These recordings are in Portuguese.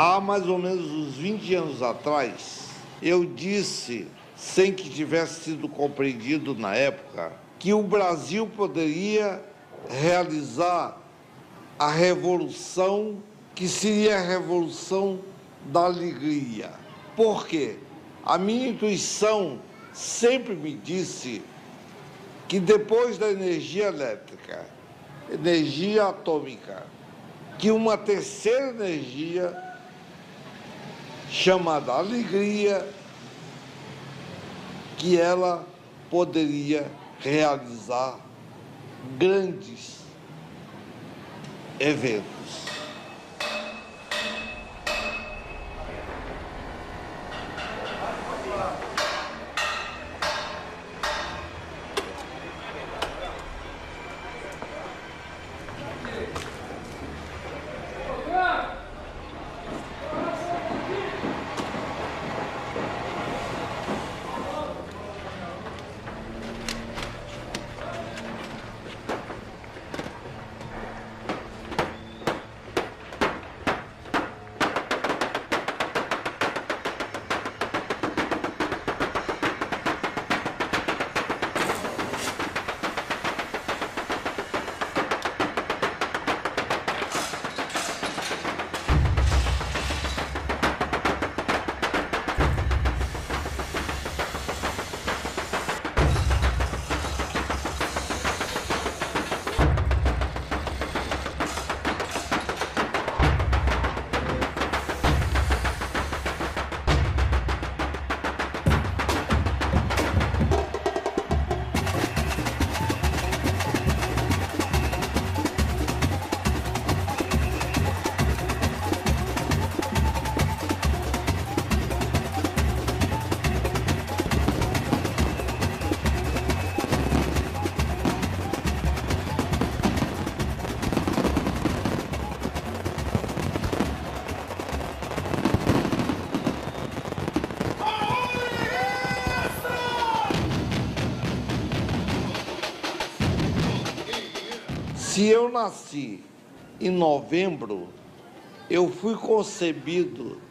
Há mais ou menos uns 20 anos atrás, eu disse, sem que tivesse sido compreendido na época, que o Brasil poderia realizar a revolução, que seria a revolução da alegria. Por quê? A minha intuição sempre me disse que depois da energia elétrica, energia atômica, que uma terceira energia, chamada alegria, que ela poderia realizar grandes eventos. Se eu nasci em novembro, eu fui concebido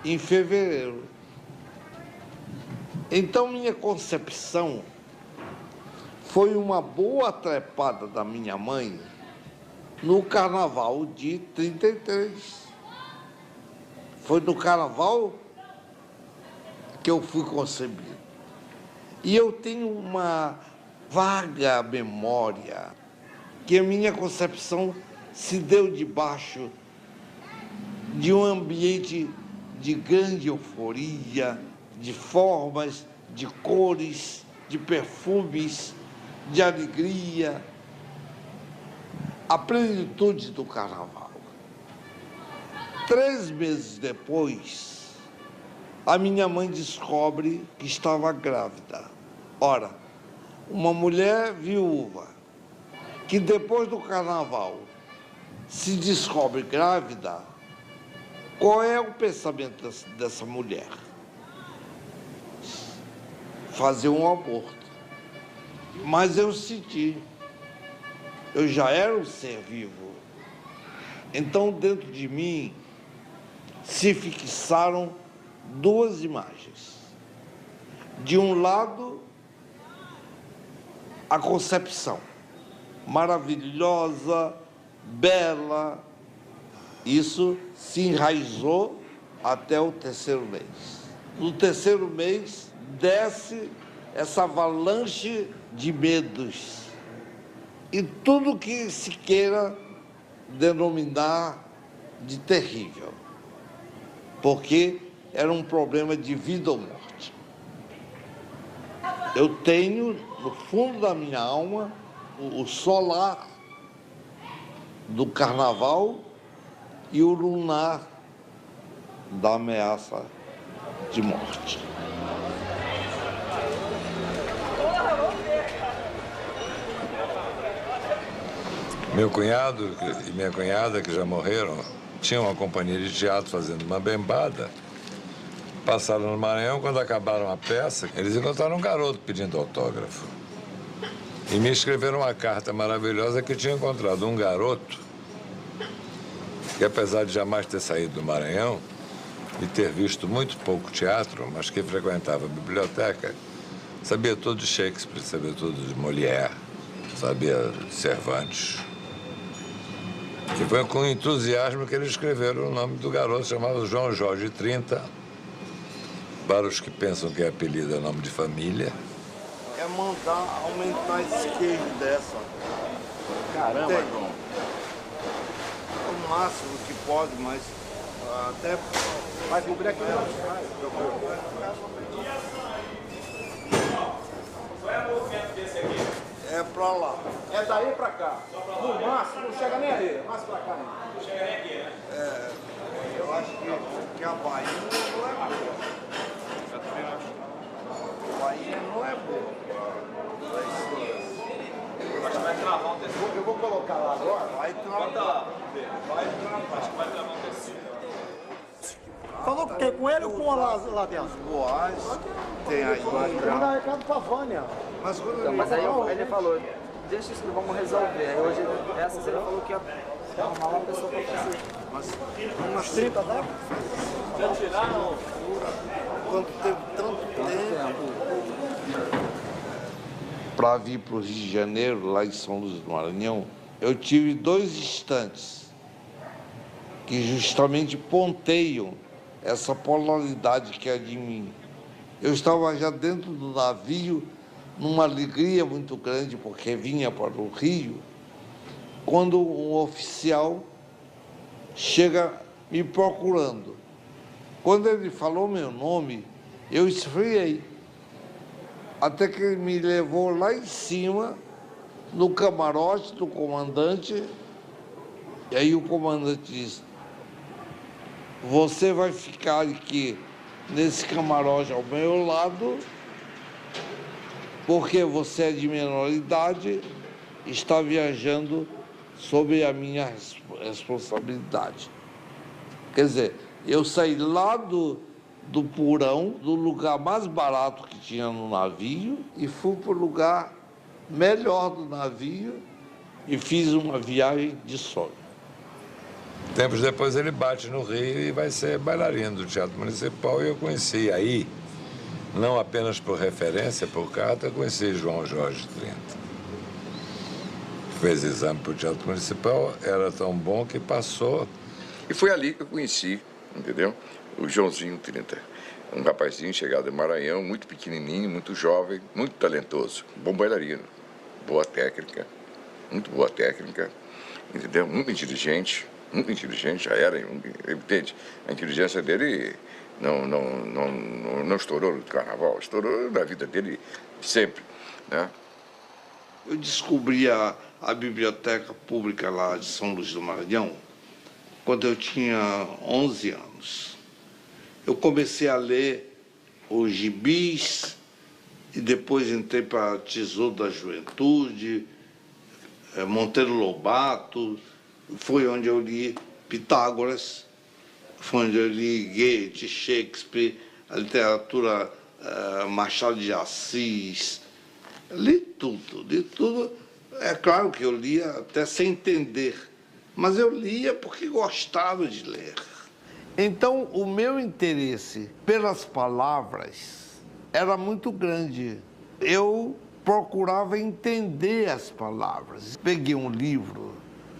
em fevereiro. Então, minha concepção foi uma boa trepada da minha mãe no carnaval de 33. Foi no carnaval que eu fui concebido. E eu tenho uma vaga memória que a minha concepção se deu debaixo de um ambiente de grande euforia, de formas, de cores, de perfumes, de alegria, a plenitude do carnaval. 3 meses depois, a minha mãe descobre que estava grávida. Ora, uma mulher viúva, que depois do carnaval se descobre grávida, qual é o pensamento dessa mulher? Fazer um aborto. Mas eu senti, eu já era um ser vivo. Então, dentro de mim, se fixaram 2 imagens. De um lado, a concepção maravilhosa, bela. Isso se enraizou até o 3º mês. No 3º mês, desce essa avalanche de medos e tudo que se queira denominar de terrível, porque era um problema de vida ou morte. Eu tenho, no fundo da minha alma, o solar do carnaval e o lunar da ameaça de morte. Meu cunhado e minha cunhada, que já morreram, tinham uma companhia de teatro fazendo uma bembada. Passaram no Maranhão, quando acabaram a peça, eles encontraram um garoto pedindo autógrafo. E me escreveram uma carta maravilhosa que tinha encontrado um garoto que, apesar de jamais ter saído do Maranhão, e ter visto muito pouco teatro, mas que frequentava a biblioteca, sabia tudo de Shakespeare, sabia tudo de Molière, sabia de Cervantes. E foi com entusiasmo que eles escreveram o nome do garoto, chamado João Jorge 30. Para os que pensam que apelido é nome de família. É mandar aumentar esse queijo dessa. Caramba, Tem. João. O máximo que pode, mas até... Vai cobrir aqui não. É pra lá. É daí pra cá. No máximo, não chega nem aí. Mais pra cá. Não chega nem aqui, né? Eu acho que a Bahia não é boa. Eu também acho. A Bahia não é boa pra isso. Acho que vai travar um tecido. Eu vou colocar lá agora. Vai travar. Vai travar. Acho que vai travar um tecido. Falou que com ele ou com lá dentro? Boas, tem as duas Vou gramas. dar recado pra Vânia. Mas quando Então, ele mas aí falou, ele falou, deixa isso que vamos resolver. Aí hoje, essas ele falou que ia arrumar uma pessoa pra fazer. umas 30, né? Já tiraram? quando teve tanto tempo para vir para o Rio de Janeiro, lá em São Luís do Maranhão, eu tive 2 instantes que justamente ponteiam essa polaridade que é de mim. Eu estava já dentro do navio, numa alegria muito grande, porque vinha para o Rio, quando um oficial chega me procurando. Quando ele falou meu nome, eu esfriei. Até que ele me levou lá em cima, no camarote do comandante, e aí o comandante disse: você vai ficar aqui nesse camarote ao meu lado, porque você é de menor idade, está viajando sob a minha responsabilidade. Quer dizer, eu saí lá do porão, do lugar mais barato que tinha no navio, e fui para o lugar melhor do navio e fiz uma viagem de sonho. Tempos depois ele bate no Rio e vai ser bailarino do Teatro Municipal. E eu conheci aí, não apenas por referência, por carta, eu conheci João Jorge 30. Fez exame para o Teatro Municipal, era tão bom que passou. E foi ali que eu conheci, entendeu? O Joãozinho 30. Um rapazinho chegado em Maranhão, muito pequenininho, muito jovem, muito talentoso. Bom bailarino, boa técnica, muito boa técnica, entendeu? Muito inteligente, já era, evidente. A inteligência dele não estourou no carnaval, estourou na vida dele sempre, né? Eu descobri a biblioteca pública lá de São Luís do Maranhão quando eu tinha 11 anos. Eu comecei a ler os gibis e depois entrei para Tesouro da Juventude, Monteiro Lobato. Foi onde eu li Pitágoras, foi onde eu li Goethe, Shakespeare, a literatura Machado de Assis. Li tudo. É claro que eu lia até sem entender, mas eu lia porque gostava de ler. Então, o meu interesse pelas palavras era muito grande. Eu procurava entender as palavras. Peguei um livro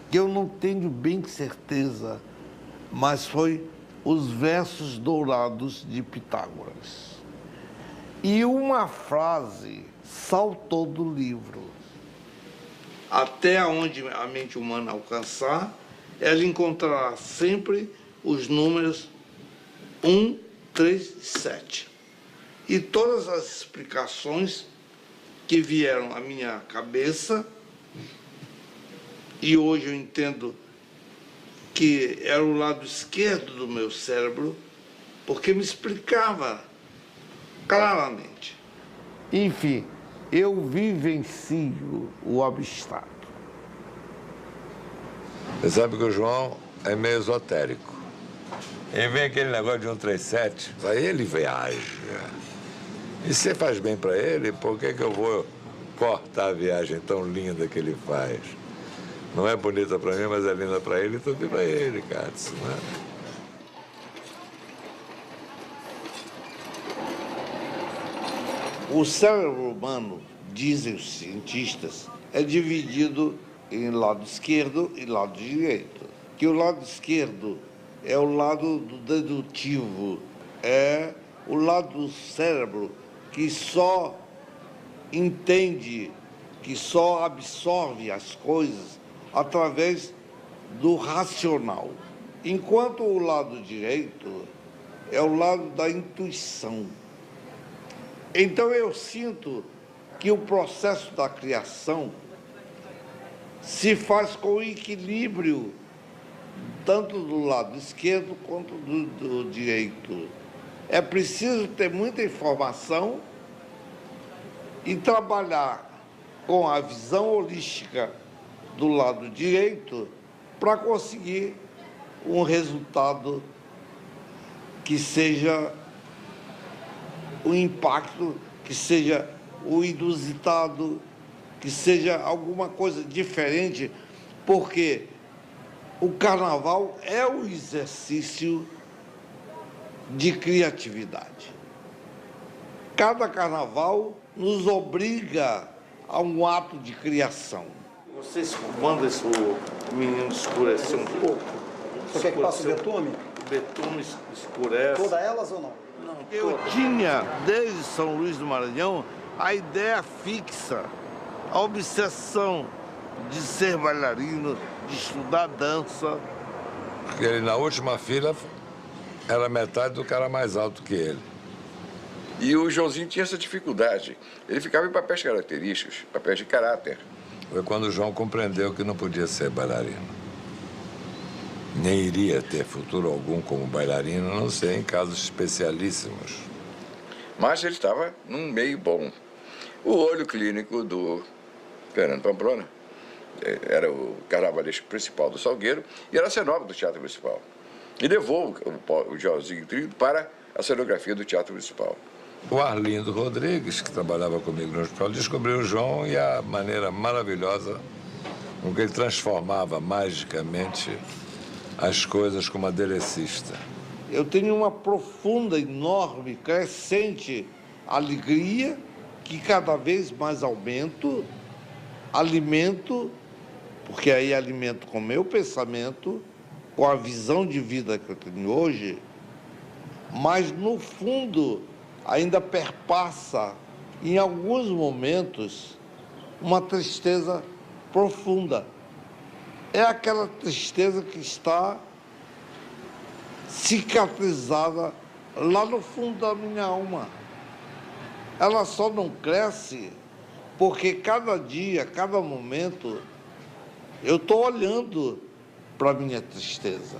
que eu não tenho bem certeza, mas foi Os Versos Dourados de Pitágoras. E uma frase saltou do livro. Até onde a mente humana alcançar, ela encontrará sempre os números 1, 3 e 7. E todas as explicações que vieram à minha cabeça, e hoje eu entendo que era o lado esquerdo do meu cérebro, porque me explicava claramente. Enfim, eu vivencio o abstrato. Você sabe que o João é meio esotérico. Ele vem aquele negócio de 137, aí ele viaja. E se faz bem para ele, por que eu vou cortar a viagem tão linda que ele faz? Não é bonita para mim, mas é linda para ele, então viva ele, Katz, né? O cérebro humano, dizem os cientistas, é dividido em lado esquerdo e lado direito. Que o lado esquerdo é o lado do dedutivo, é o lado do cérebro que só entende, que só absorve as coisas através do racional. Enquanto o lado direito é o lado da intuição. Então eu sinto que o processo da criação se faz com equilíbrio tanto do lado esquerdo quanto do direito. É preciso ter muita informação e trabalhar com a visão holística do lado direito para conseguir um resultado que seja o impacto, que seja o inusitado, que seja alguma coisa diferente, porque o carnaval é o exercício de criatividade. Cada carnaval nos obriga a um ato de criação. Vocês mandam o menino escurecer um pouco? Você quer que passe o betume? O betume escurece. Todas elas ou não? Não, eu tinha, desde São Luís do Maranhão, a ideia fixa, a obsessão de ser bailarino, de estudar dança. Ele, na última fila, era metade do cara mais alto que ele. E o Joãozinho tinha essa dificuldade. Ele ficava em papéis característicos, papéis de caráter. Foi quando o João compreendeu que não podia ser bailarino. Nem iria ter futuro algum como bailarino, a não ser em casos especialíssimos. Mas ele estava num meio bom. O olho clínico do Fernando Pamplona era o carnavalesco principal do Salgueiro e era cenógrafo do Teatro Municipal. E levou o Joãozinho Trilho para a cenografia do Teatro Municipal. O Arlindo Rodrigues, que trabalhava comigo no hospital, descobriu o João e a maneira maravilhosa com que ele transformava magicamente as coisas como aderecista. Eu tenho uma profunda, enorme, crescente alegria que cada vez mais alimento, porque aí alimento com o meu pensamento, com a visão de vida que eu tenho hoje, mas no fundo ainda perpassa, em alguns momentos, uma tristeza profunda. É aquela tristeza que está cicatrizada lá no fundo da minha alma. Ela só não cresce porque cada dia, cada momento, eu estou olhando para a minha tristeza.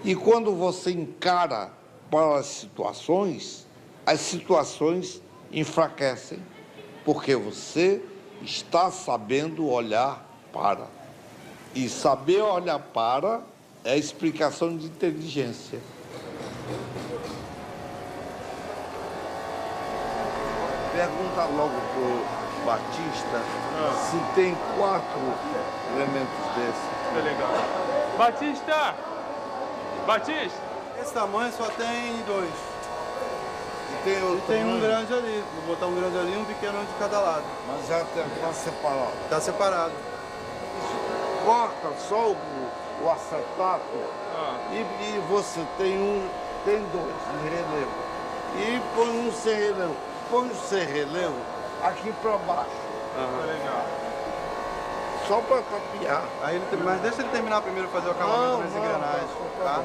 E quando você encara para as situações enfraquecem, porque você está sabendo olhar para. E saber olhar para é a explicação de inteligência. Pergunta logo pro Batista se tem 4 elementos desses. Que legal. Batista! Batista! Esse tamanho só tem 2. E tem outro Tem um tamanho? grande ali. Vou botar um grande ali e um pequeno de cada lado. Mas já está separado. Tá separado. Corta só o acetato e você tem 2 de relevo. E põe um sem relevo. Põe o sem relevo aqui para baixo. Legal. Só para tapear. Aí mas deixa ele terminar primeiro fazer o acabamento nas engrenagens, tá?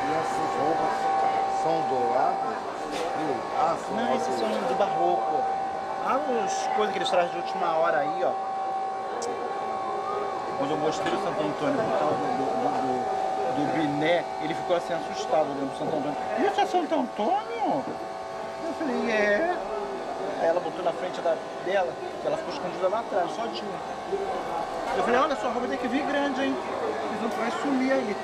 E essas roupas são douradas? São Não, esses são do barroco. As coisas que eles trazem de última hora aí, ó. Quando eu mostrei o Santo Antônio por causa do Biné, ele ficou assim assustado olhando pro Santo Antônio. Isso é Santo Antônio? Eu falei, é. Aí ela botou na frente dela, que ela ficou escondida lá atrás, só de um. Eu falei, olha, sua roupa tem que vir grande, hein? Senão tu vai sumir aí.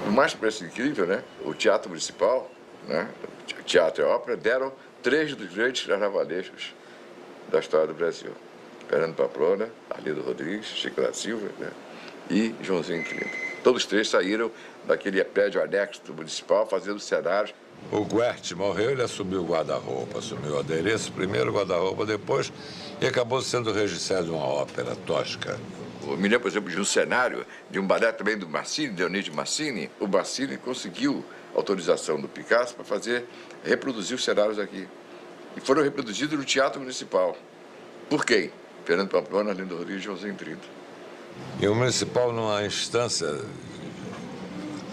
O mais incrível, né? O Teatro Municipal né, teatro e ópera, deram 3 dos grandes carnavalescos da história do Brasil. Fernando Pamplona, Arlindo Rodrigues, Chico da Silva, né, e Joãozinho 30. Todos 3 saíram daquele prédio anexo do municipal fazendo cenários. O Guerti morreu, ele assumiu o guarda-roupa, assumiu o adereço, primeiro o guarda-roupa, depois, e acabou sendo regisseur de uma ópera tosca. Eu me lembro, por exemplo, de um cenário, de um balé também do Massini, Dionísio Massini. O Massini conseguiu autorização do Picasso para reproduzir os cenários aqui. E foram reproduzidos no Teatro Municipal. Por quem? Fernando Pamplona, Arlindo Rodrigues e Joãozinho 30. E o Municipal, numa instância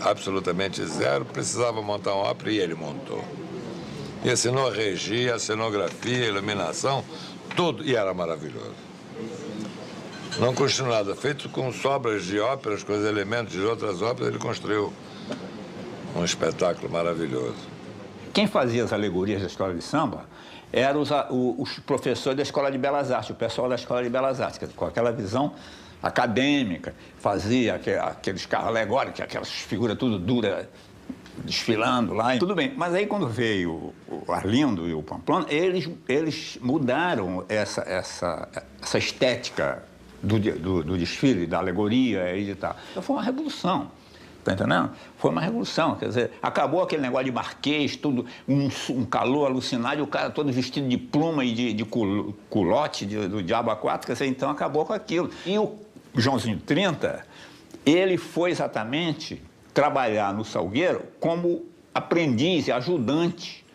absolutamente zero, precisava montar uma ópera e ele montou. E assinou a regia, a cenografia, a iluminação, tudo, e era maravilhoso. Não construiu nada, feito com sobras de óperas, com os elementos de outras óperas, ele construiu um espetáculo maravilhoso. Quem fazia as alegorias da escola de samba eram os professores da Escola de Belas Artes, o pessoal da Escola de Belas Artes, com aquela visão acadêmica, fazia aqueles carros alegóricos, aquelas figuras tudo duras, desfilando lá. Tudo bem, mas aí quando veio o Arlindo e o Pamplona, eles mudaram essa estética do desfile, da alegoria e tal. Então foi uma revolução. Tá entendendo? Foi uma revolução, quer dizer, acabou aquele negócio de marquês, tudo, um calor alucinado, e o cara todo vestido de pluma e de culote do diabo a quatro, quer dizer, então acabou com aquilo. E o Joãozinho 30, ele foi exatamente trabalhar no Salgueiro como aprendiz e ajudante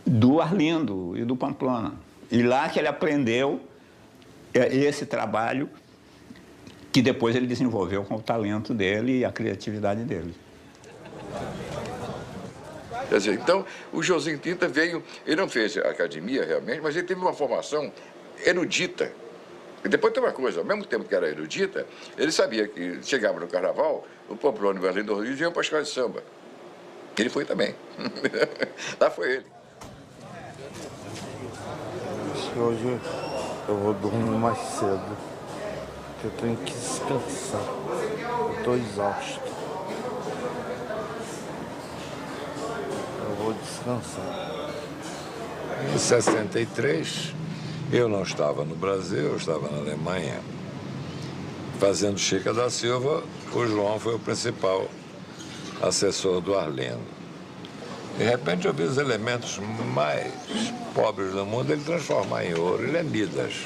do Arlindo e do Pamplona. E lá que ele aprendeu esse trabalho que depois ele desenvolveu com o talento dele e a criatividade dele. Quer dizer, então, o Joãozinho 30 veio, ele não fez a academia realmente, mas ele teve uma formação erudita. E depois tem uma coisa, ao mesmo tempo que era erudita, ele sabia que chegava no carnaval, o Pamplona e o Arlindo Rodrigues iam para a escola de samba. Ele foi também. Lá foi ele. Hoje eu vou dormir mais cedo. Eu tenho que descansar. Eu estou exausto. Eu vou descansar. Em 63, eu não estava no Brasil, eu estava na Alemanha. Fazendo Chica da Silva, o João foi o principal assessor do Arlindo. De repente eu vi os elementos mais pobres do mundo ele transformar em ouro. Ele é Midas.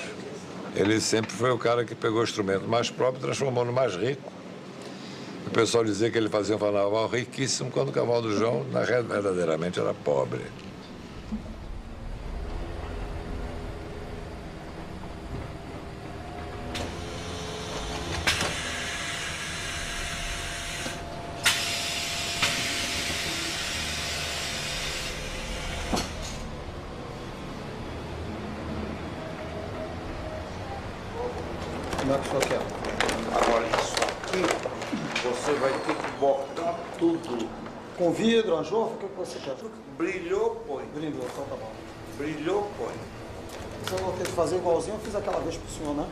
Ele sempre foi o cara que pegou o instrumento mais próprio e transformou no mais rico. O pessoal dizia que ele fazia um carnaval riquíssimo, quando o cavalo do João, na realidade, verdadeiramente era pobre. Como é que o senhor quer? Agora, isso aqui, você vai ter que botar tudo. Com vidro, anjofo, o que você quer? Brilhou, põe. Brilhou, então tá bom. Brilhou, põe. Então eu vou ter que fazer igualzinho eu fiz aquela vez pro senhor, né?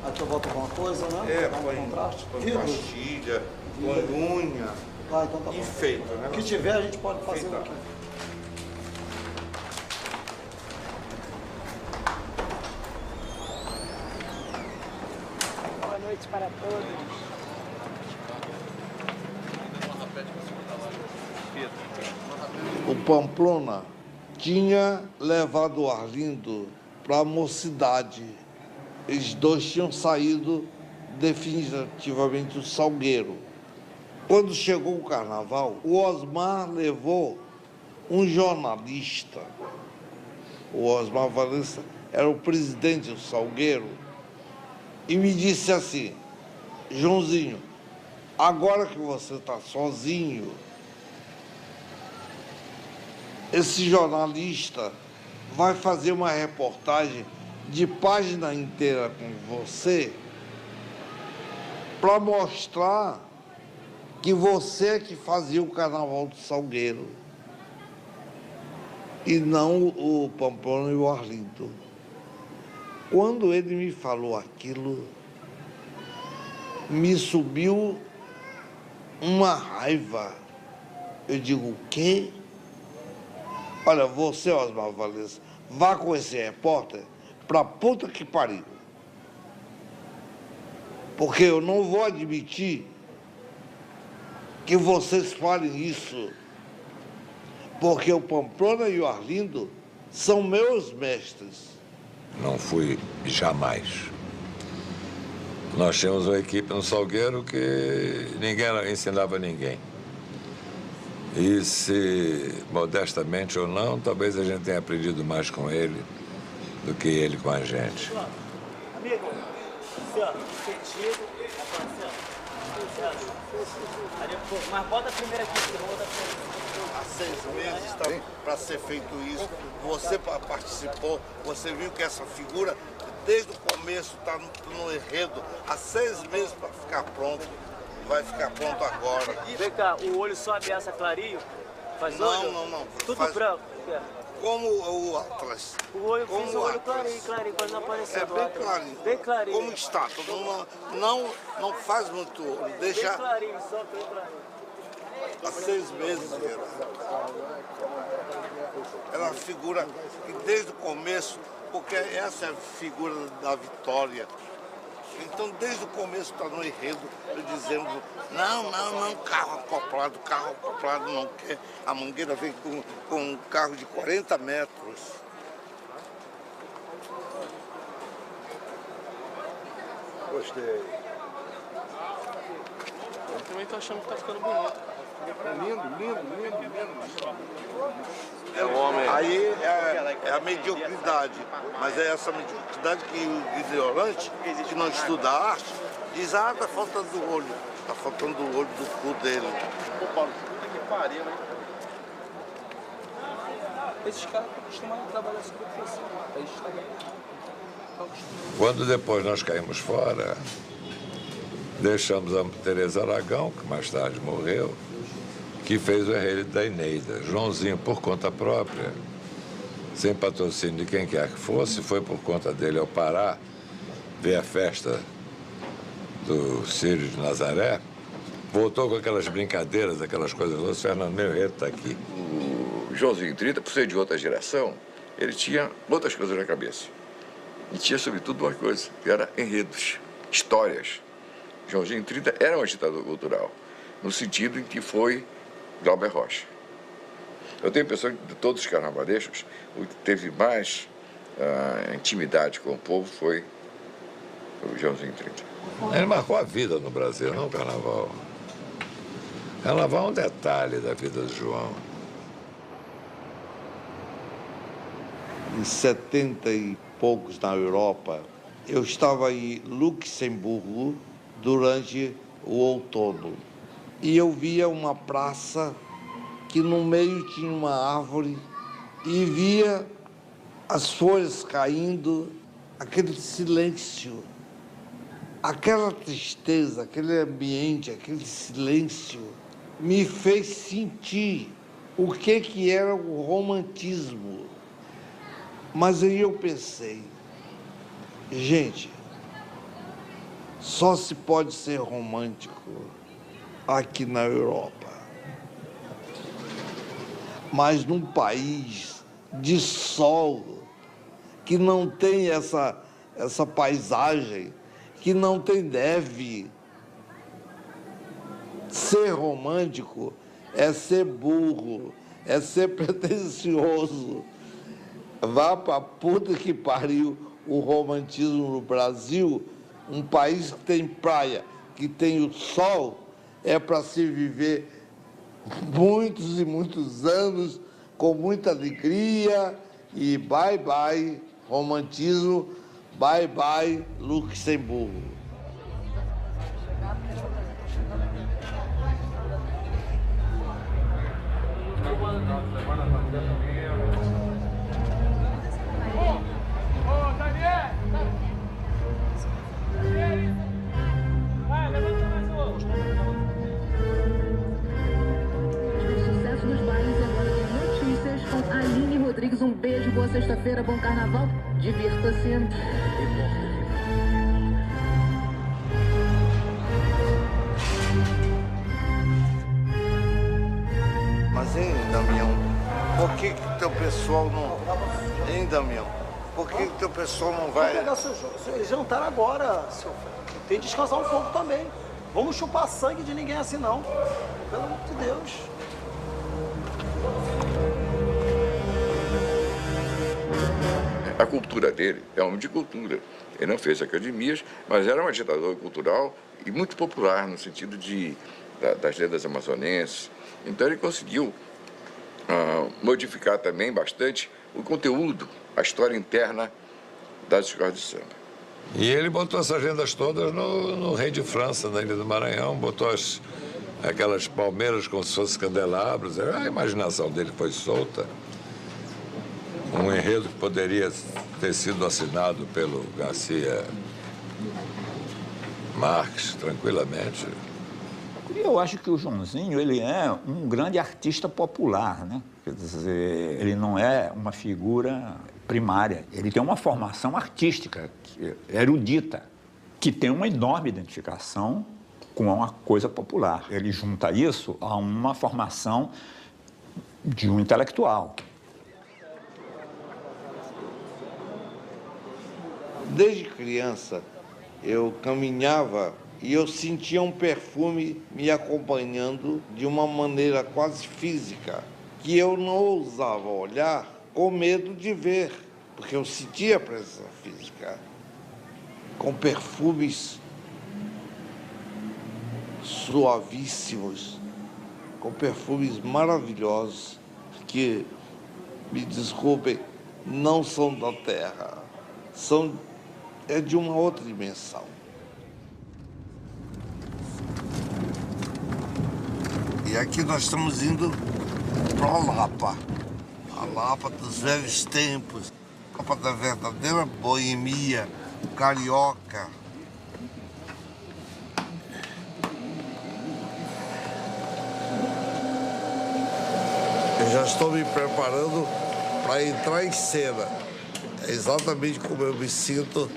Aqui eu boto alguma coisa, né? É, Dá um põe contraste. põe Vidro. pastilha, põe unha. Ah, então tá bom. E feito, né? O que tiver a gente pode fazer Feito. aqui. Boa noite para todos. O Pamplona tinha levado o Arlindo para a mocidade. Eles dois tinham saído definitivamente do Salgueiro. Quando chegou o carnaval, o Osmar levou um jornalista. O Osmar Valença era o presidente do Salgueiro e me disse assim: Joãozinho, agora que você está sozinho, esse jornalista vai fazer uma reportagem de página inteira com você para mostrar que você é que fazia o Carnaval do Salgueiro e não o Pamplona e o Arlindo. Quando ele me falou aquilo, me subiu uma raiva. Eu digo, o quê? Olha, você, Osmar Valença, vá com esse repórter pra puta que pariu. Porque eu não vou admitir que vocês falem isso. Porque o Pamplona e o Arlindo são meus mestres. Não fui jamais. Nós tínhamos uma equipe no Salgueiro que ninguém ensinava ninguém. E se, modestamente ou não, talvez a gente tenha aprendido mais com ele do que ele com a gente. Amigo, sentido, mas bota a primeira aqui, Há 6 meses está para ser feito isso. Você participou, você viu que essa figura, desde o começo, está no enredo. Há 6 meses para ficar pronto. Vai ficar pronto agora. Vem cá, o olho só ameaça clarinho? Faz olho? Não. Tudo faz branco? como o Atlas. O olho, como fiz o olho Atlas. clarinho, quase não apareceu. É bem clarinho. Bem clarinho. Como está. Não faz muito olho. Deixa... Bem clarinho, só bem clarinho. Há 6 meses, era uma figura que desde o começo, porque essa é a figura da vitória. Então, desde o começo está no enredo, dizendo, não, carro acoplado não quer. A Mangueira vem com um carro de 40 metros. Gostei. Eu também tô achando que tá ficando bonito. Lindo. Aí é a mediocridade, mas é essa mediocridade que o ignorante, que não estuda arte, diz, tá faltando o olho, tá faltando o olho do cu dele. Pô, Paulo, puta que pariu, hein? Esses caras estão acostumados a trabalhar sobre pressão. A gente também estão acostumados. Quando depois nós caímos fora, deixamos a Tereza Aragão, que mais tarde morreu, que fez o enredo da Eneida. Joãozinho, por conta própria, sem patrocínio de quem quer que fosse, foi por conta dele ao Pará ver a festa do Círio de Nazaré, voltou com aquelas brincadeiras, aquelas coisas todas. Fernando, meu enredo está aqui. O Joãozinho 30, por ser de outra geração, ele tinha outras coisas na cabeça. E tinha, sobretudo, uma coisa, que era enredos, histórias. Joãozinho 30 era um agitador cultural, no sentido em que foi Glauber Rocha. Eu tenho a impressão que de todos os carnavalescos, o que teve mais intimidade com o povo foi o Joãozinho 30. Ele marcou a vida no Brasil, não o carnaval. Carnaval é um detalhe da vida do João. Em 70 e poucos na Europa, eu estava em Luxemburgo durante o outono. E eu via uma praça que no meio tinha uma árvore e via as folhas caindo, aquele silêncio, aquela tristeza, aquele ambiente, aquele silêncio me fez sentir o que era o romantismo. Mas aí eu pensei, gente, só se pode ser romântico aqui na Europa. Mas num país de sol, que não tem essa paisagem, que não tem neve. Ser romântico é ser burro, é ser pretensioso. Vá pra puta que pariu o romantismo no Brasil, um país que tem praia, que tem o sol, é para se viver muitos e muitos anos com muita alegria e bye bye romantismo, bye bye Luxemburgo. Um beijo, boa sexta-feira, bom carnaval, divirta-se. Mas, hein, Damião, Por que o teu pessoal não... Hein, Damião? Por que o teu pessoal não vai... Vamos pegar seu jantar agora, seu filho. Tem que descansar um pouco também. Vamos chupar sangue de ninguém assim, não. Pelo amor de Deus. A cultura dele é homem de cultura. Ele não fez academias, mas era um agitador cultural e muito popular no sentido das lendas amazonenses. Então ele conseguiu modificar também bastante o conteúdo, a história interna das escolas de samba. E ele botou essas lendas todas no Rei de França, na Ilha do Maranhão, botou aquelas palmeiras como se fossem candelabros. A imaginação dele foi solta. Um enredo que poderia ter sido assinado pelo Garcia Marques, tranquilamente. Eu acho que o Joãozinho, ele é um grande artista popular, né? Quer dizer, ele não é uma figura primária. Ele tem uma formação artística, erudita, que tem uma enorme identificação com uma coisa popular. Ele junta isso a uma formação de um intelectual. Desde criança, eu caminhava e eu sentia um perfume me acompanhando de uma maneira quase física, que eu não ousava olhar com medo de ver, porque eu sentia a presença física, com perfumes suavíssimos, com perfumes maravilhosos, que, me desculpem, não são da terra, é de uma outra dimensão. E aqui nós estamos indo para a Lapa dos velhos tempos, a Lapa da verdadeira boemia carioca. Eu já estou me preparando para entrar em cena. É exatamente como eu me sinto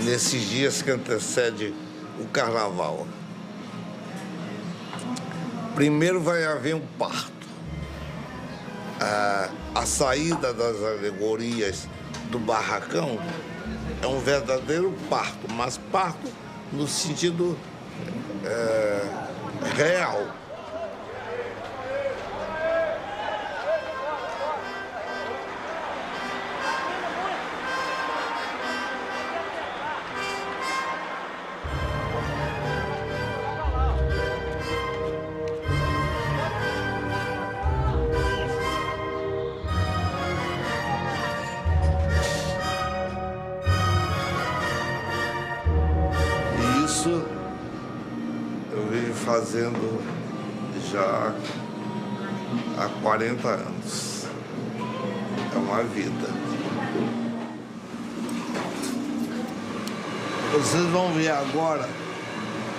nesses dias que antecedem o carnaval. Primeiro vai haver um parto. A saída das alegorias do barracão é um verdadeiro parto, mas parto no sentido real. Fazendo já há 40 anos. É uma vida. Vocês vão ver agora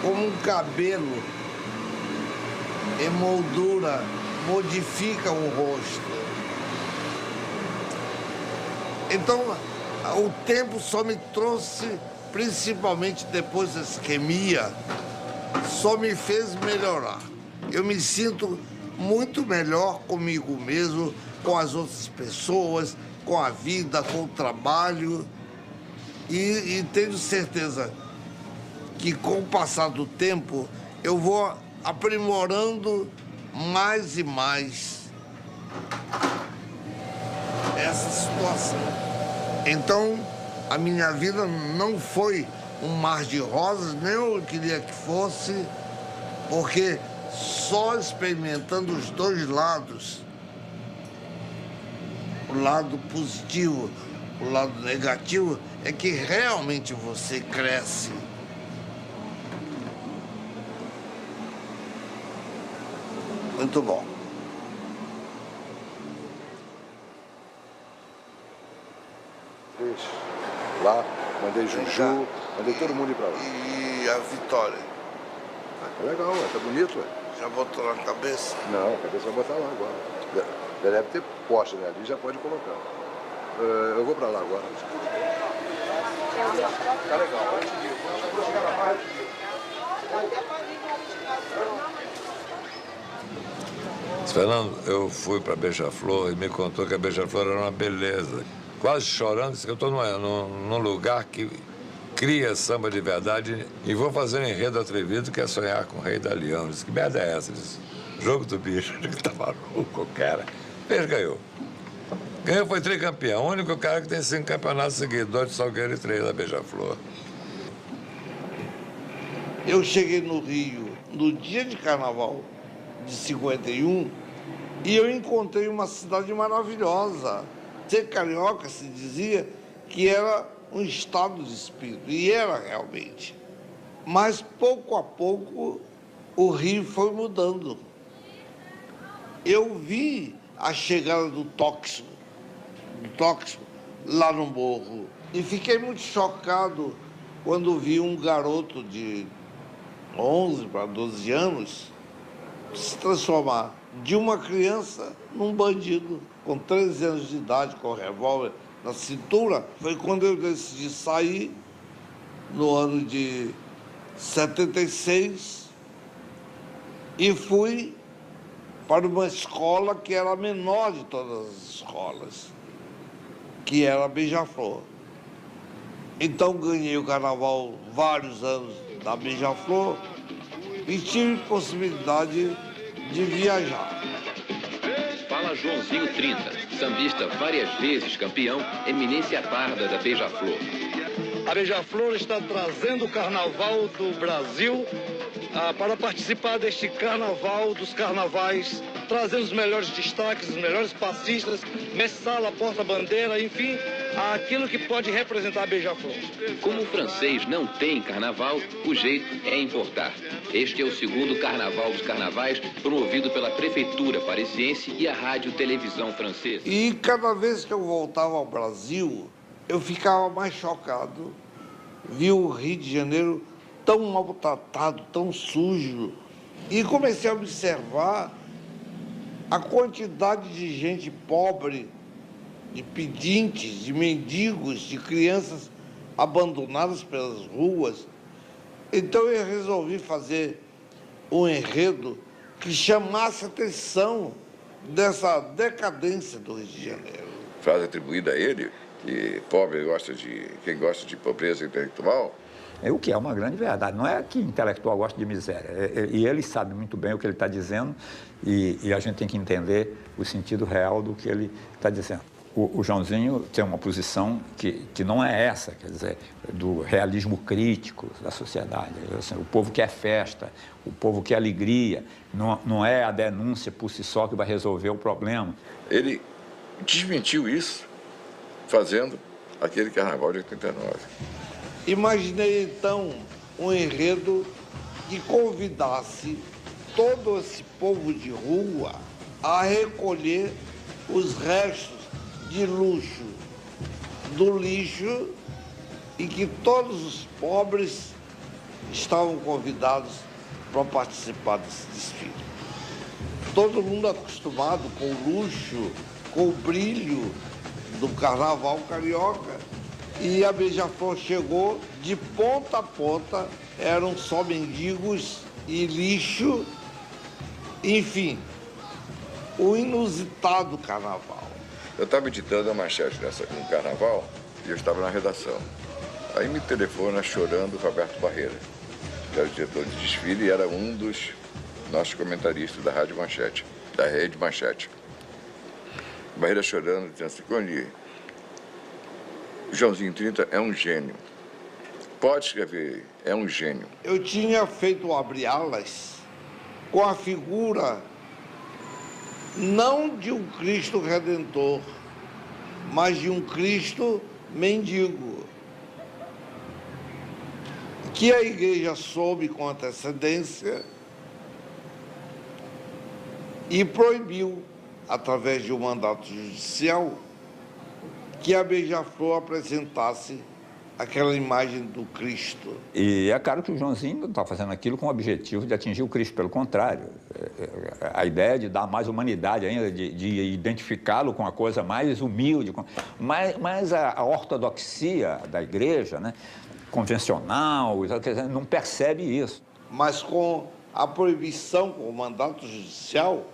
como um cabelo emoldura, modifica o rosto. Então, o tempo só me trouxe, principalmente depois da isquemia, só me fez melhorar. Eu me sinto muito melhor comigo mesmo, com as outras pessoas, com a vida, com o trabalho. E tenho certeza que com o passar do tempo eu vou aprimorando mais e mais essa situação. Então, a minha vida não foi um mar de rosas, nem eu queria que fosse, porque só experimentando os dois lados, o lado positivo, o lado negativo, é que realmente você cresce. Muito bom. Lá, mandei Juju, mandei todo mundo ir pra lá. E a Vitória? Tá legal, tá bonito, ué. Já botou na cabeça? Não, a cabeça vai botar lá agora. Deve ter poste, né? Ali já pode colocar. Eu vou pra lá agora. Tá legal, eu te digo. Vou chegar na parte. Fernando, eu fui para Beija-Flor e me contou que a Beija-Flor era uma beleza. Quase chorando, disse que eu estou num lugar que cria samba de verdade e vou fazer um enredo atrevido que é sonhar com o Rei da Leão. Disse, que merda é essa? Disse, jogo do bicho, que tá maluco, cara. Ele ganhou. Ganhou, foi tricampeão. O único cara que tem 5 campeonatos seguidos, 2 de Salgueiro e 3 da Beija-Flor. Eu cheguei no Rio no dia de carnaval de 51 e eu encontrei uma cidade maravilhosa. Ser carioca se dizia que era um estado de espírito, e era realmente. Mas pouco a pouco o Rio foi mudando. Eu vi a chegada do tóxico lá no morro e fiquei muito chocado quando vi um garoto de 11 para 12 anos se transformar de uma criança num bandido com 13 anos de idade, com revólver na cintura. Foi quando eu decidi sair no ano de 76 e fui para uma escola que era a menor de todas as escolas, que era a Beija-Flor. Então ganhei o carnaval vários anos da Beija-Flor e tive possibilidade de viajar. Fala Joãozinho 30, sambista várias vezes campeão, eminência parda da Beija-Flor. A Beija-Flor está trazendo o carnaval do Brasil para participar deste carnaval dos carnavais, trazendo os melhores destaques, os melhores passistas, mestre-sala, porta-bandeira, enfim, aquilo que pode representar a Beija-Flor. Como o francês não tem carnaval, o jeito é importar. Este é o segundo Carnaval dos Carnavais, promovido pela Prefeitura Parisiense e a Rádio Televisão Francesa. E cada vez que eu voltava ao Brasil, eu ficava mais chocado. Vi o Rio de Janeiro tão maltratado, tão sujo. E comecei a observar a quantidade de gente pobre, de pedintes, de mendigos, de crianças abandonadas pelas ruas. Então eu resolvi fazer um enredo que chamasse a atenção dessa decadência do Rio de Janeiro. Frase atribuída a ele, que pobre quem gosta de pobreza intelectual. É o que é uma grande verdade. Não é que intelectual gosta de miséria. E ele sabe muito bem o que ele está dizendo e a gente tem que entender o sentido real do que ele está dizendo. O Joãozinho tem uma posição que não é essa, quer dizer, do realismo crítico da sociedade. Assim, o povo quer festa, o povo quer alegria, não é a denúncia por si só que vai resolver o problema. Ele desmentiu isso fazendo aquele carnaval de 89. Imaginei, então, um enredo que convidasse todo esse povo de rua a recolher os restos de luxo do lixo e que todos os pobres estavam convidados para participar desse desfile. Todo mundo acostumado com o luxo, com o brilho do carnaval carioca. E a Beija-Flor chegou de ponta a ponta, eram só mendigos e lixo, enfim, o inusitado carnaval. Eu estava editando a manchete no carnaval e eu estava na redação. Aí me telefona chorando o Roberto Barreira, que era o diretor de desfile e era um dos nossos comentaristas da Rádio Manchete, da Rede Manchete. Barreira chorando, dizendo assim, Coni, Joãozinho 30 é um gênio. Pode escrever, é um gênio. Eu tinha feito o Abre Alas com a figura não de um Cristo Redentor, mas de um Cristo mendigo, que a igreja soube com antecedência e proibiu, através de um mandato judicial, que a Beija-Flor apresentasse aquela imagem do Cristo. E é claro que o Joãozinho não está fazendo aquilo com o objetivo de atingir o Cristo, pelo contrário. A ideia de dar mais humanidade ainda, de identificá-lo com a coisa mais humilde, mas a ortodoxia da igreja, né, convencional, não percebe isso. Mas com a proibição, com o mandato judicial,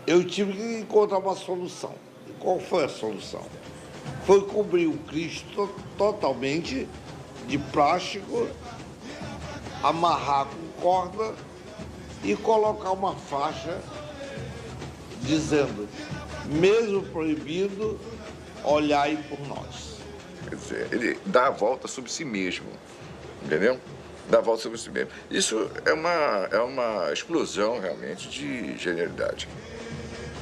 eu tive que encontrar uma solução. E qual foi a solução? Foi cobrir o Cristo totalmente de plástico, amarrar com corda e colocar uma faixa dizendo, mesmo proibido, olhai por nós. Quer dizer, ele dá a volta sobre si mesmo, entendeu? Dá a volta sobre si mesmo. Isso é uma explosão, realmente, de genialidade.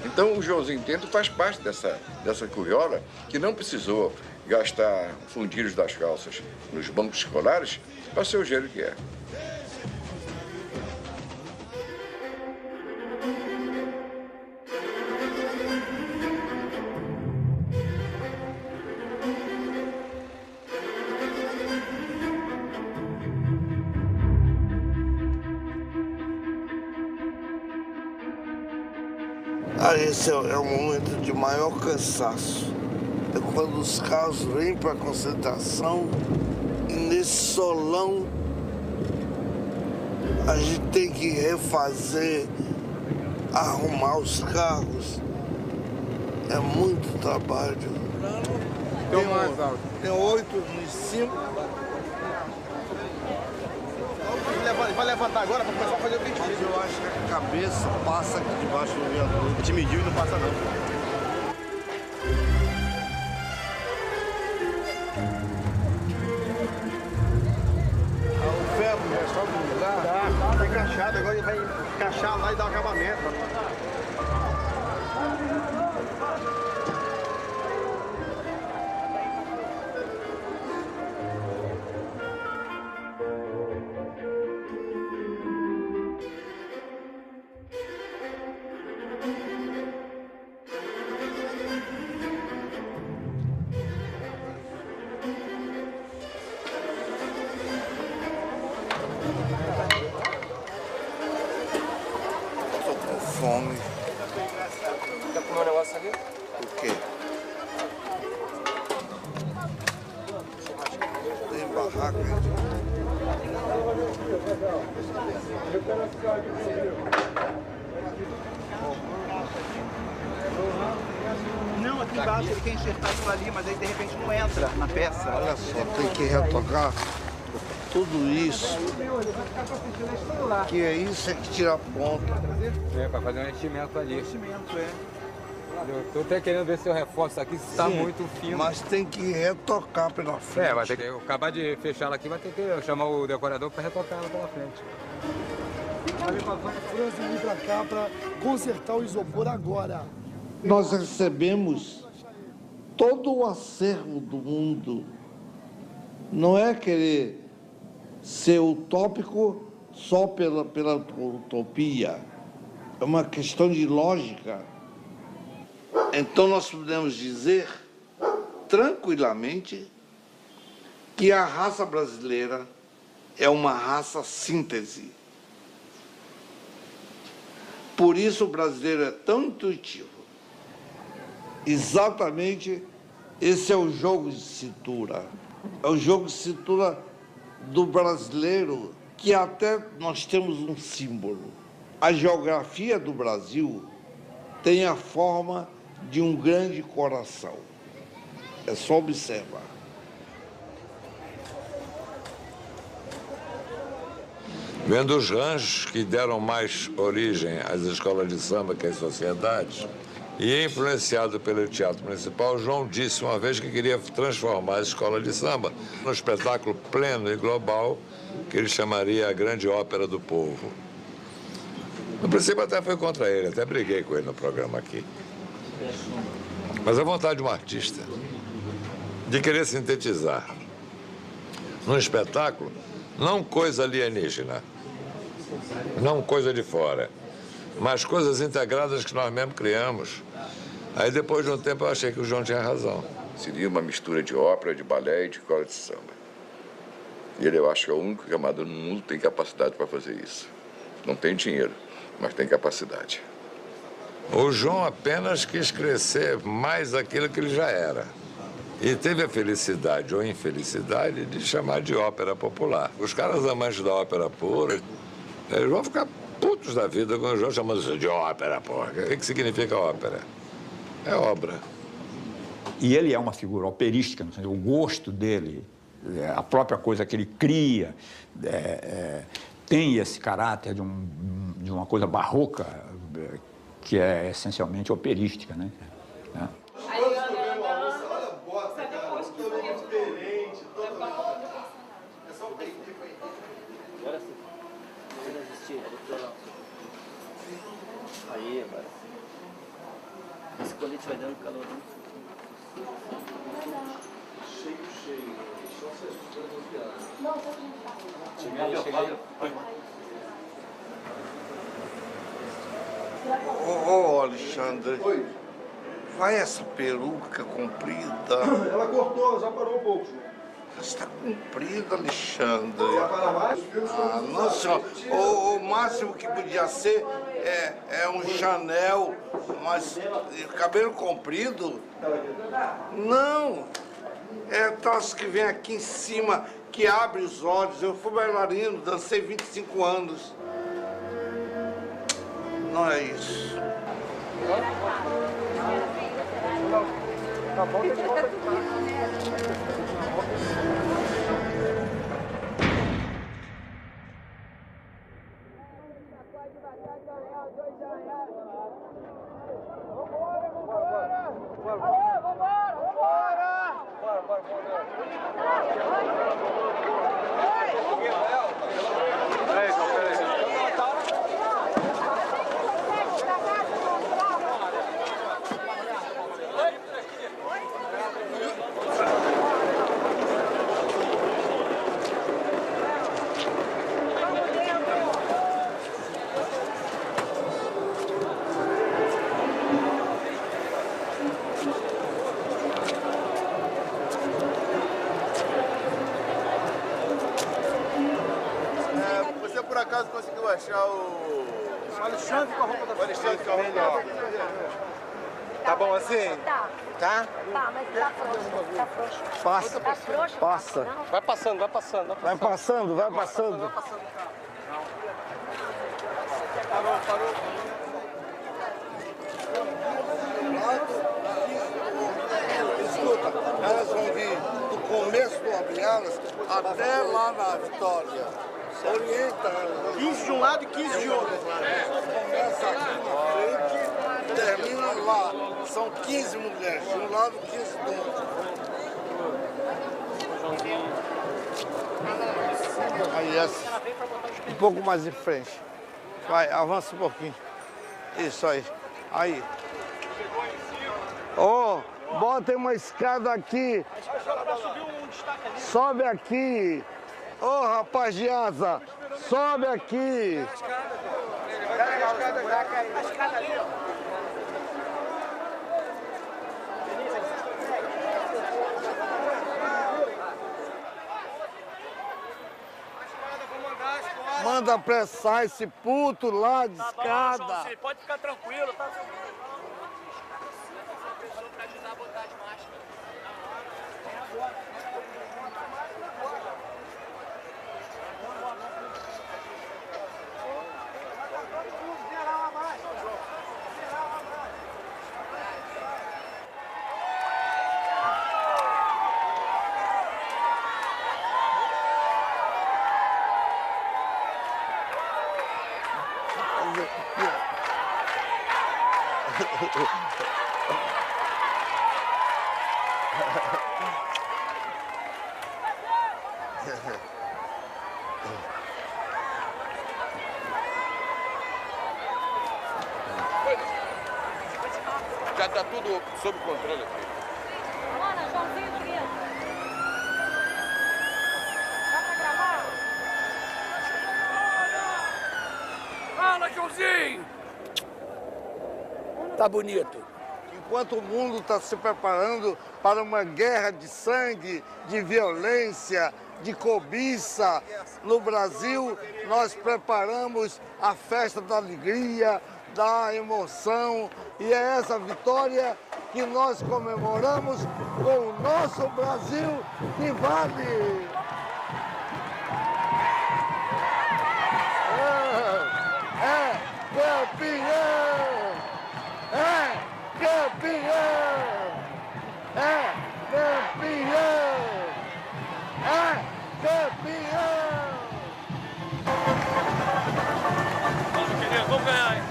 Então, o Joãozinho Tento faz parte dessa curriola que não precisou gastar fundilhos das calças nos bancos escolares para ser o gênio que é. Esse é o momento de maior cansaço. É quando os carros vêm para a concentração e nesse solão a gente tem que refazer, arrumar os carros. É muito trabalho. Tem 8 nos 5. Vai levantar agora para começar a fazer o vídeo. Mas eu acho que a cabeça passa aqui debaixo do viaduto. Te mediu e não passa não. O ferro já está no lugar? Tá encaixado, agora ele vai encaixar lá e dar o acabamento. Fome. Quer comer um negócio ali? O quê? Tem barraca aí. Não, aqui embaixo ele quer enxertar isso ali, mas aí de repente não entra na peça. Olha só, tem que retocar tudo isso. Que é isso, é que tira a ponta. É, para fazer um enchimento ali. Enchimento, é. Eu tô até querendo ver se eu reforço aqui, se está muito fino. Mas tem que retocar pela frente. É, vai ter que acabar de fechar ela aqui, vai ter que chamar o decorador para retocar ela pela frente. Vai pra França e vir pra cá para consertar o isopor agora. Nós recebemos todo o acervo do mundo. Não é querer ser utópico só pela utopia. É uma questão de lógica. Então nós podemos dizer tranquilamente que a raça brasileira é uma raça síntese. Por isso o brasileiro é tão intuitivo. Exatamente esse é o jogo de cintura. É o jogo de cintura do brasileiro, que até nós temos um símbolo. A geografia do Brasil tem a forma de um grande coração. É só observar. Vendo os ranchos que deram mais origem às escolas de samba que às sociedades, e influenciado pelo Teatro Municipal, João disse uma vez que queria transformar a escola de samba num espetáculo pleno e global que ele chamaria a Grande Ópera do Povo. No princípio até foi contra ele, até briguei com ele no programa aqui. Mas a vontade de um artista de querer sintetizar num espetáculo não coisa alienígena, não coisa de fora, mas coisas integradas que nós mesmos criamos. Aí depois de um tempo eu achei que o João tinha razão. Seria uma mistura de ópera, de balé e de escola de samba. E ele, eu acho que é o único camarada no mundo que tem capacidade para fazer isso. Não tem dinheiro, mas tem capacidade. O João apenas quis crescer mais aquilo que ele já era. E teve a felicidade ou infelicidade de chamar de ópera popular. Os caras amantes da ópera pura, eles vão ficar putos da vida com o João chamando isso de ópera, porra. O que significa ópera? É obra. E ele é uma figura operística, no sentido, o gosto dele, a própria coisa que ele cria, tem esse caráter de uma coisa barroca, que é essencialmente operística, né? Aí, agora. Esse colete vai dando calor. Cheio. Só se Ô, Alexandre. Oi. Vai essa peruca comprida. Ela cortou, já parou um pouco. Está comprida, Alexandre. Vai parar mais? Ah, não, senhor. O máximo que podia ser é um Chanel, mas cabelo comprido? Não. É troço que vem aqui em cima, que abre os olhos. Eu fui bailarino, dancei 25 anos. Não é isso. Você por acaso conseguiu achar o Alexandre com a roupa da Alexandre com a roupa Tá bom assim? Tá. Tá? Tá, mas tá frouxo. Tá frouxo. Passa. Tá frouxo? Passa. Não. Vai passando, vai passando. Vai passando, vai passando. Parou. Escuta, elas vão vir do começo do Abre-Alas até lá na Vitória. Orienta elas. 15 de um lado e 15 de outro. Começa aqui na frente, termina lá. São 15 mulheres, de um lado 15 do outro. Aí essa. Um pouco mais em frente. Vai, avança um pouquinho. Isso aí. Aí. Ô, bota uma escada aqui. Sobe aqui. Ô, rapaz de asa, sobe aqui. A escada ali, ó. Manda apressar esse puto lá de escada. Você pode ficar tranquilo, tá? Já tá tudo sob controle aqui. Ana, Joãozinho aqui. Dá pra gravar? Fala, Joãozinho! Tá bonito. Enquanto o mundo está se preparando para uma guerra de sangue, de violência, de cobiça, no Brasil nós preparamos a festa da alegria, da emoção, e é essa vitória que nós comemoramos com o nosso Brasil que vale! É campeão! É campeão! É campeão! É campeão! Vamos, querido, vamos ganhar, hein?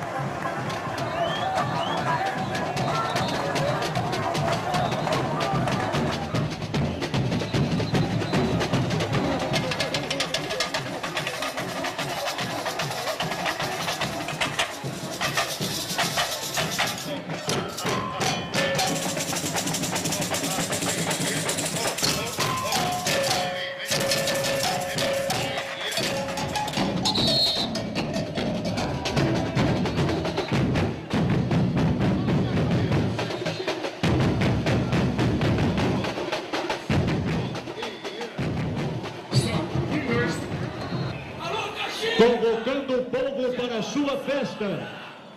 Convocando o povo para a sua festa.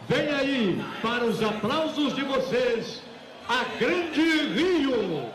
Vem aí, para os aplausos de vocês, a Grande Rio.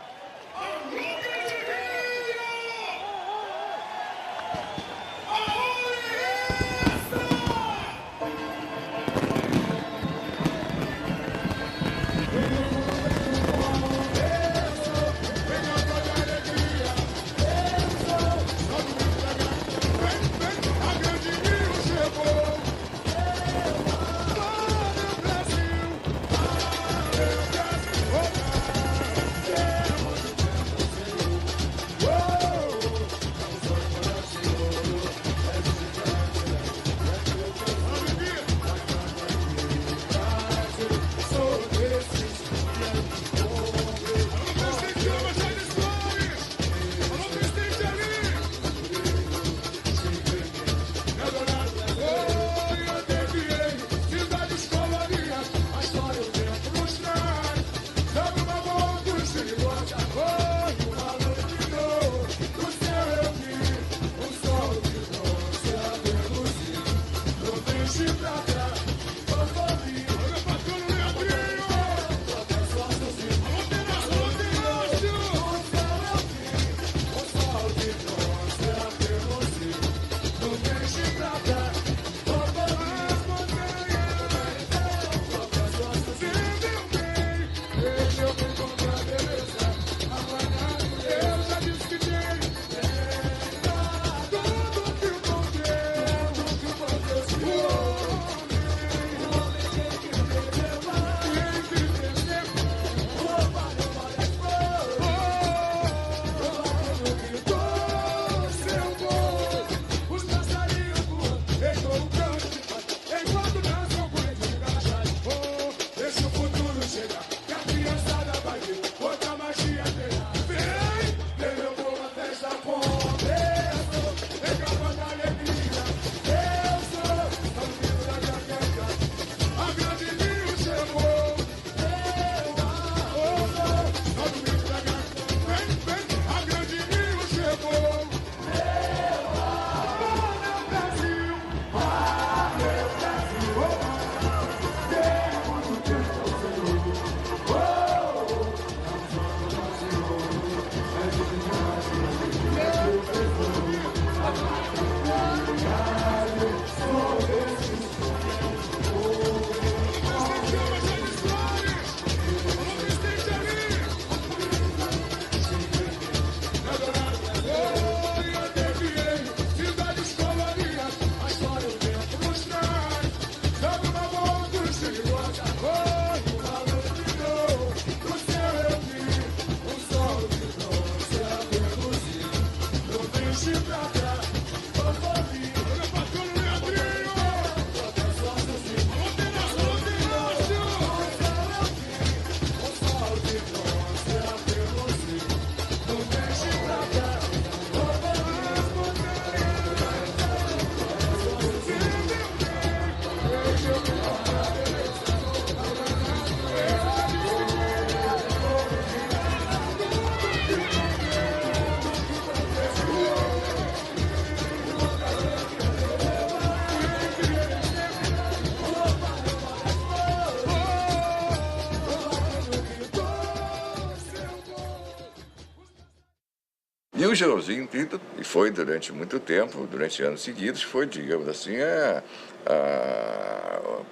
E o Joãozinho 30, e foi durante muito tempo, durante anos seguidos, foi, digamos assim,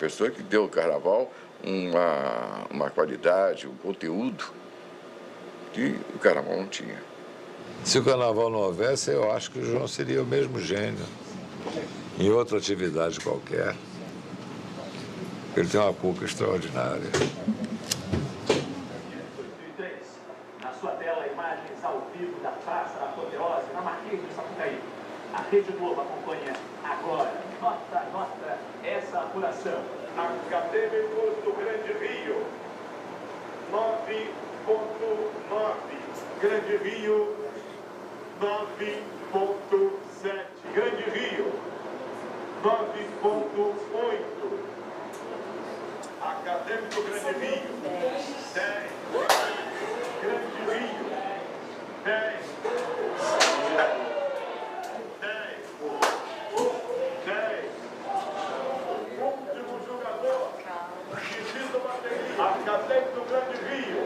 pessoa que deu ao carnaval uma qualidade, um conteúdo que o carnaval não tinha. Se o carnaval não houvesse, eu acho que o João seria o mesmo gênio, em outra atividade qualquer. Ele tem uma cuca extraordinária. Na sua tela, imagens ao vivo da Praça da Apoteose, na Marquês de Sapucaí. A Rede Globo acompanha agora, nota essa apuração. Acadêmicos do Grande Rio, 9,9. Grande Rio, 9,7. Grande Rio, 9,8. Acadêmico do Grande Rio, 10. Grande Rio, 10. 10. Último jogador. Divisa bateria. Acadêmico do Grande Rio.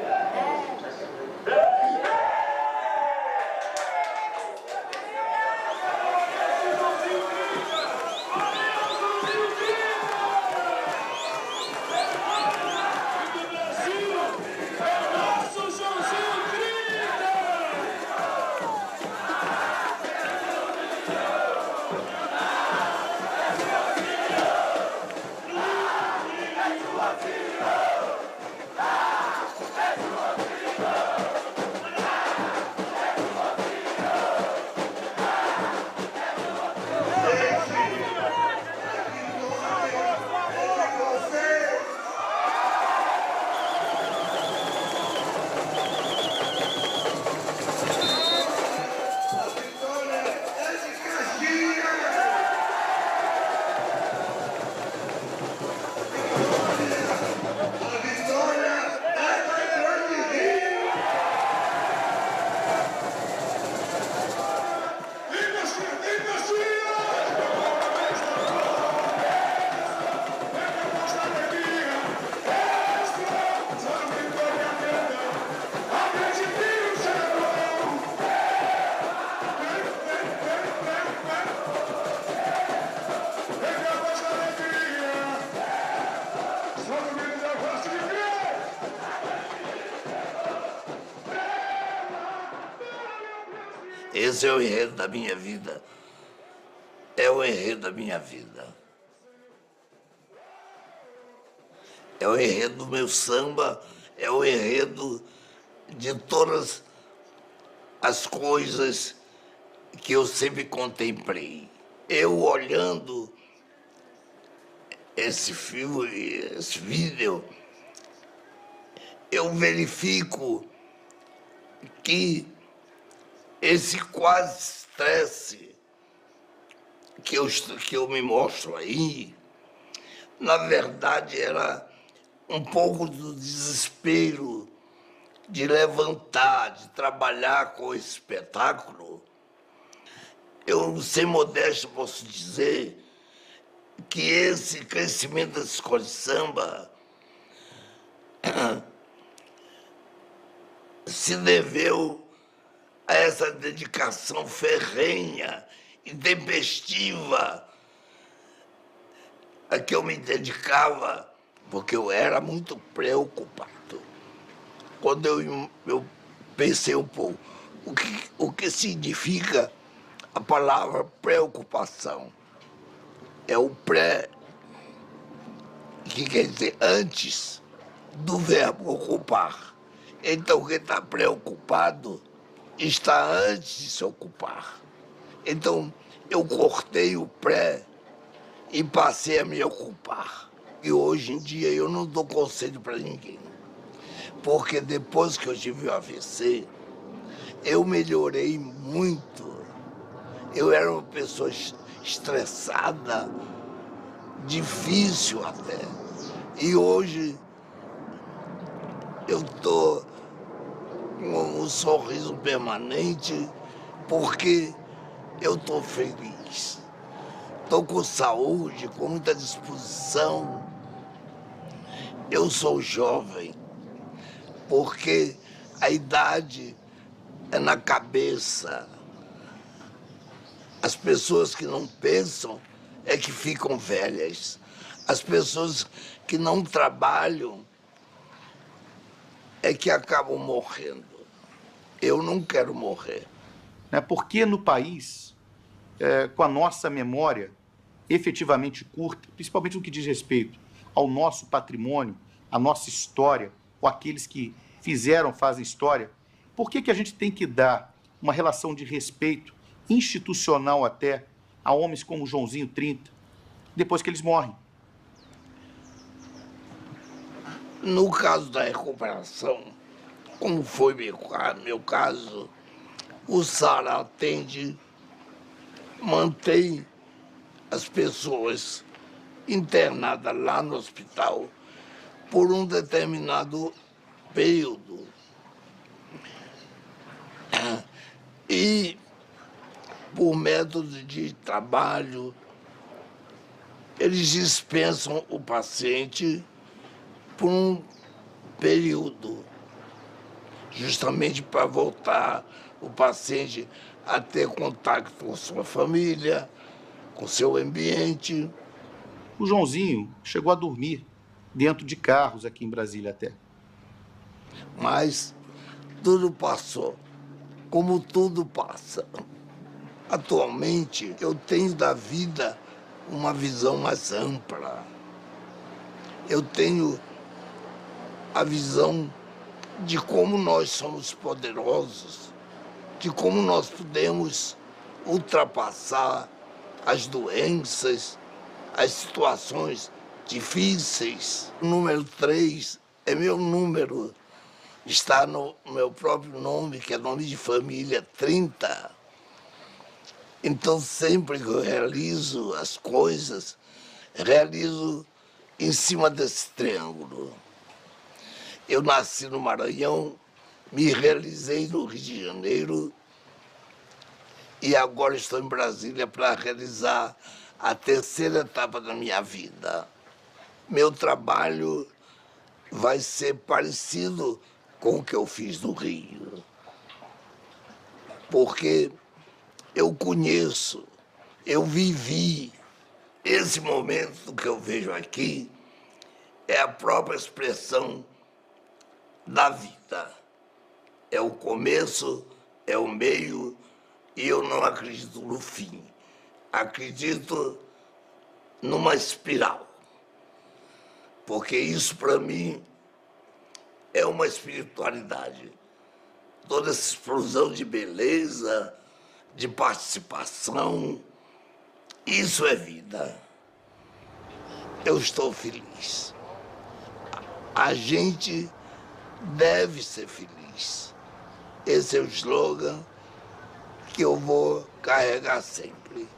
10. Esse é o enredo da minha vida. É o enredo da minha vida. É o enredo do meu samba, é o enredo de todas as coisas que eu sempre contemplei. Eu olhando esse filme, esse vídeo, eu verifico que esse quase estresse que eu me mostro aí, na verdade era um pouco do desespero de levantar, de trabalhar com esse espetáculo. Eu, sem modéstia, posso dizer que esse crescimento da escola de samba se deveu a essa dedicação ferrenha e tempestiva a que eu me dedicava, porque eu era muito preocupado. Quando eu pensei um pouco o que significa a palavra preocupação. É o pré, que quer dizer antes do verbo ocupar. Então, quem está preocupado está antes de se ocupar. Então, eu cortei o pré e passei a me ocupar. E hoje em dia eu não dou conselho para ninguém. Porque depois que eu tive o AVC, eu melhorei muito. Eu era uma pessoa estressada, difícil até. E hoje eu estou com um sorriso permanente porque eu estou feliz. Estou com saúde, com muita disposição. Eu sou jovem, porque a idade é na cabeça. As pessoas que não pensam é que ficam velhas. As pessoas que não trabalham é que acabam morrendo. Eu não quero morrer. Porque no país, com a nossa memória efetivamente curta, principalmente no que diz respeito ao nosso patrimônio, à nossa história, ou aqueles que fazem história, por que a gente tem que dar uma relação de respeito institucional até a homens como Joãozinho 30, depois que eles morrem? No caso da recuperação, como foi meu caso, o SARA atende, mantém as pessoas internadas lá no hospital por um determinado período. E, por método de trabalho, eles dispensam o paciente por um período, justamente para voltar o paciente a ter contato com sua família, com seu ambiente. O Joãozinho chegou a dormir dentro de carros aqui em Brasília até. Mas tudo passou, como tudo passa. Atualmente, eu tenho da vida uma visão mais ampla. Eu tenho a visão de como nós somos poderosos, de como nós podemos ultrapassar as doenças, as situações difíceis. O número 3 é meu número, está no meu próprio nome, que é nome de família, 30. Então, sempre que eu realizo as coisas, realizo em cima desse triângulo. Eu nasci no Maranhão, me realizei no Rio de Janeiro e agora estou em Brasília para realizar a terceira etapa da minha vida. Meu trabalho vai ser parecido com o que eu fiz no Rio, porque eu conheço, eu vivi. Esse momento que eu vejo aqui é a própria expressão da vida. É o começo, é o meio, e eu não acredito no fim. Acredito numa espiral. Porque isso, para mim, é uma espiritualidade. Toda essa explosão de beleza, de participação, isso é vida. Eu estou feliz. A gente deve ser feliz. Esse é o slogan que eu vou carregar sempre.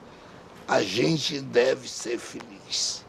A gente deve ser feliz.